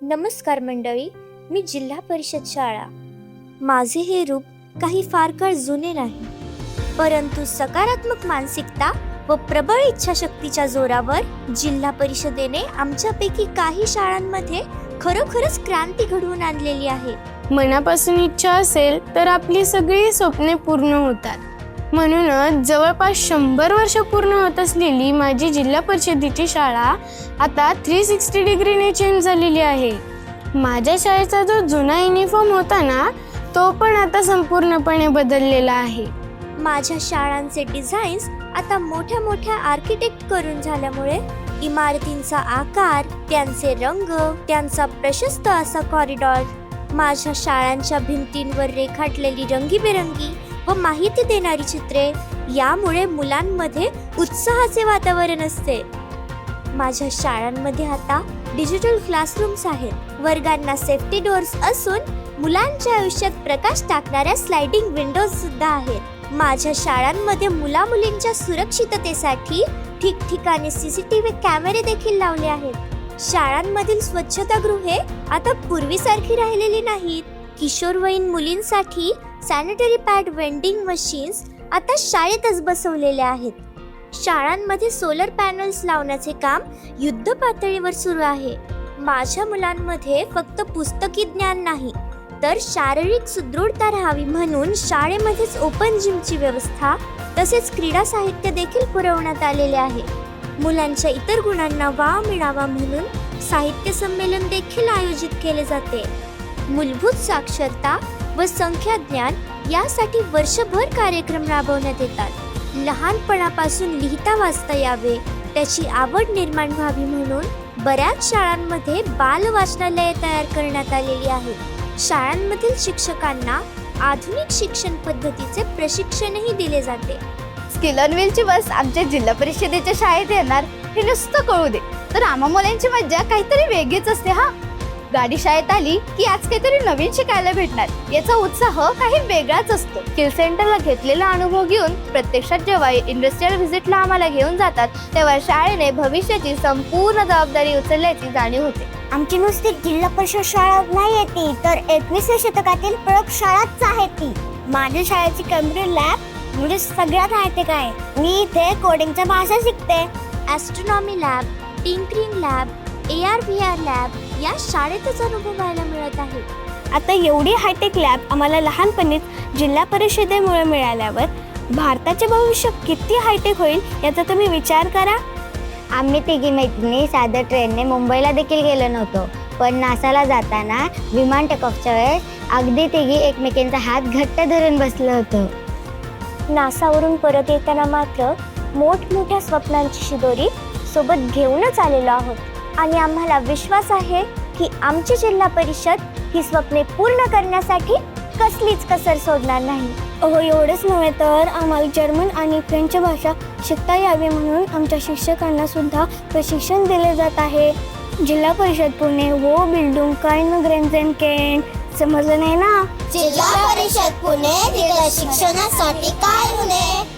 नमस्कार मंडळी, मी जिल्हा परिषद शाळा. माझे हे रूप काही फार काळ जुने नाही, परंतु सकारात्मक मानसिकता व प्रबळ इच्छाशक्तीच्या जोरावर जिल्हा परिषदेने आमच्यापैकी काही शाळांमध्ये खरोखरच क्रांती घडवून आणलेली आहे. मनापासून इच्छा असेल तर आपली सगळी स्वप्ने पूर्ण होतात. म्हणूनच जवळपास 100 वर्ष पूर्ण होत असलेली माझी जिल्हा परिषदेची शाळा आता 360 डिग्रीने चेंज झालेली आहे. माझ्या शाळेचा जो जुना युनिफॉर्म होता ना, तो पण आता संपूर्णपणे बदललेला आहे. माझ्या शाळांचे डिझाईन्स आता मोठ्या मोठ्या आर्किटेक्ट करून झाल्यामुळे इमारतींचा आकार, त्यांचे रंग, त्यांचा प्रशस्त असा कॉरिडॉर, माझ्या शाळांच्या भिंतींवर रेखाटलेली रंगीबेरंगी व माहिती देणारी चित्रे, यामुळे मुलांमध्ये उत्साहाचे वातावरण असते. माझ्या शाळांमध्ये आता डिजिटल क्लासरूम्स आहेत. वर्गांना सेफ्टी डोअर्स असून मुलांच्या आयुष्यात प्रकाश टाकणाऱ्या स्लायडिंग विंडोज सुद्धा आहेत. माझ्या शाळांमध्ये मुला-मुलींच्या सुरक्षिततेसाठी ठिकठिकाणी CCTV कॅमेरे देखील लावले आहेत. शाळांमधील स्वच्छतागृहे आता पूर्वीसारखी राहिलेली नाहीत. किशोरवयीन मुलींसाठी सॅनिटरी पॅड वेंडिंग मशीन्स आता शाळेतच बसवलेले आहेत. शाळांमध्ये सोलर पॅनल्स लावण्याचे काम युद्ध पातळीवर सुरू आहे. माझ्या मुलांमध्ये फक्त पुस्तकी ज्ञान नाही, तर शारीरिक सुदृढता राहावी म्हणून शाळेमध्येच ओपन जिमची व्यवस्था तसेच क्रीडा साहित्य देखील पुरवण्यात आलेले आहे. मुलांच्या इतर गुणांना वाव मिळावा म्हणून साहित्य संमेलन देखील आयोजित केले जाते. मूलभूत साक्षरता व संख्याज्ञान यासाठी वर्षभर कार्यक्रम राबवण्यात येतात. लहानपणापासून लिहिता वाचता यावे, त्याची आवड निर्माण व्हावी म्हणून बऱ्याच शाळांमध्ये बाल वाचनालये तयार करण्यात आलेली आहेत. शाळांमधील शिक्षकांना आधुनिक शिक्षण पद्धतीचे प्रशिक्षणही दिले जाते. स्किल ऑन व्हीलची बस आमच्या जिल्हा परिषदेच्या शाळेत येणार हे नुसतं कळू दे, तर आम्हा मुलांची मज्जा काहीतरी वेगळीच असते. हा, गाडी शाळेत आली की आज काहीतरी नवीन शिकायला भेटणार, याचा उत्साह काही वेगळाच असतो. स्किल सेंटरला घेतलेला अनुभव घेऊन प्रत्यक्षात जेव्हा इंडस्ट्रियल व्हिजिटला आम्हाला घेऊन जातात, तेव्हा शाळेने भविष्याची संपूर्ण जबाबदारी उचलल्याची जाणीव होते. आमची नुसती जिल्हा परिषद शाळा नाही आहे ती, तर 21व्या शतकातील प्रयोगशाळाच आहे ती. माझ्या शाळेची कम्प्युटर लॅब म्हणजे सगळ्यात आहे. काय मी इथे कोडिंगच्या भाषा शिकते. Astronomy lab, tinkering lab, AR VR lab या शाळेतच अनुभवायला मिळत आहे. आता एवढी हायटेक लॅब आम्हाला लहानपणीच जिल्हा परिषदेमुळे मिळाल्यावर भारताचे भविष्य किती हायटेक होईल याचा तुम्ही विचार करा. आम्ही तिघी मैत्रिणी साध्या ट्रेनने मुंबईला देखील गेलो नव्हतो, पण नासाला जाताना विमान टेकऑफच्या वेळेस अगदी तिघी एकमेकींचा हात घट्ट धरून बसलो होतो. नासावरून परत येताना मात्र मोठमोठ्या स्वप्नांची शिदोरी सोबत घेऊनच आलेलो आहोत आणि आम्हाला विश्वास आहे की आमची जिल्हा परिषद ही स्वप्ने पूर्ण करण्यासाठी कसलीच कसर सोडणार नाही. एवढंच नव्हे तर आम्हाला जर्मन आणि फ्रेंच भाषा शिकता यावी म्हणून आमच्या शिक्षकांना सुद्धा प्रशिक्षण दिले जात आहे. जिल्हा परिषद पुणे वो बिल्डिंग काइन ग्रेन्झेन केंट, समजलं नाही ना? जिल्हा परिषद पुणे तिथं शिक्षणासाठी काय होणे.